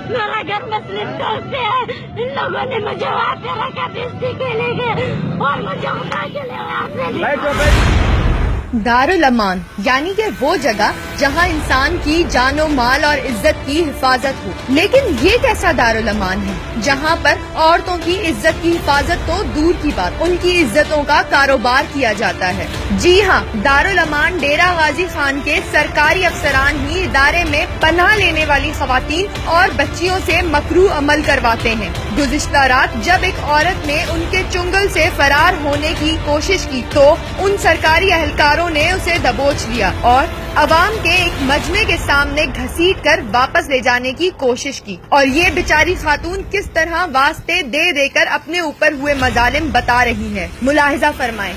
میرا گھر مسلم دوست ہے، ان لوگوں نے مجھے وہاں پہ رکھا بجلی کے لیے اور مجھے اٹھا کے لے وہاں سے دارالامان یعنی کہ وہ جگہ جہاں انسان کی جان و مال اور عزت کی حفاظت ہو، لیکن یہ کیسا دارالامان ہے جہاں پر عورتوں کی عزت کی حفاظت تو دور کی بات، ان کی عزتوں کا کاروبار کیا جاتا ہے۔ جی ہاں، دارالامان ڈیرہ غازی خان کے سرکاری افسران ہی ادارے میں پناہ لینے والی خواتین اور بچیوں سے مکروہ عمل کرواتے ہیں۔ گزشتہ رات جب ایک عورت نے ان کے چنگل سے فرار ہونے کی کوشش کی تو ان سرکاری اہلکاروں نے اسے دبوچ لیا اور عوام کے ایک مجمع کے سامنے گھسیٹ کر واپس لے جانے کی کوشش کی، اور یہ بیچاری خاتون کس طرح واسطے دے دے کر اپنے اوپر ہوئے مظالم بتا رہی ہے، ملاحظہ فرمائیں۔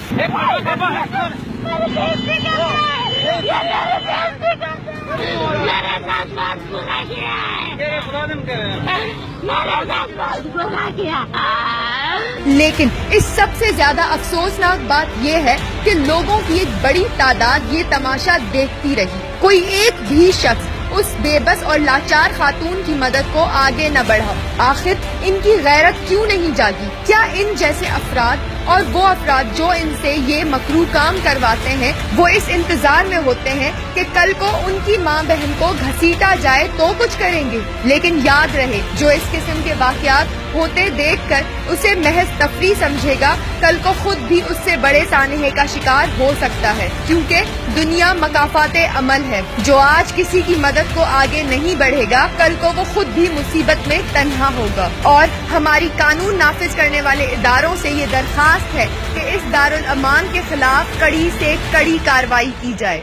لیکن اس سب سے زیادہ افسوسناک بات یہ ہے کہ لوگوں کی ایک بڑی تعداد یہ تماشا دیکھتی رہی، کوئی ایک بھی شخص اس بے بس اور لاچار خاتون کی مدد کو آگے نہ بڑھا۔ آخر ان کی غیرت کیوں نہیں جاگی؟ کیا ان جیسے افراد اور وہ افراد جو ان سے یہ مکروہ کام کرواتے ہیں وہ اس انتظار میں ہوتے ہیں کہ کل کو ان کی ماں بہن کو گھسیٹا جائے تو کچھ کریں گے؟ لیکن یاد رہے، جو اس قسم کے واقعات ہوتے دیکھ کر اسے محض تفریح سمجھے گا، کل کو خود بھی اس سے بڑے سانحے کا شکار ہو سکتا ہے، کیونکہ دنیا مکافات عمل ہے۔ جو آج کسی کی مدد کو آگے نہیں بڑھے گا، کل کو وہ خود بھی مصیبت میں تنہا ہوگا۔ اور ہماری قانون نافذ کرنے والے اداروں سے یہ درخواست ہے کہ اس دارالامان کے خلاف کڑی سے کڑی کارروائی کی جائے۔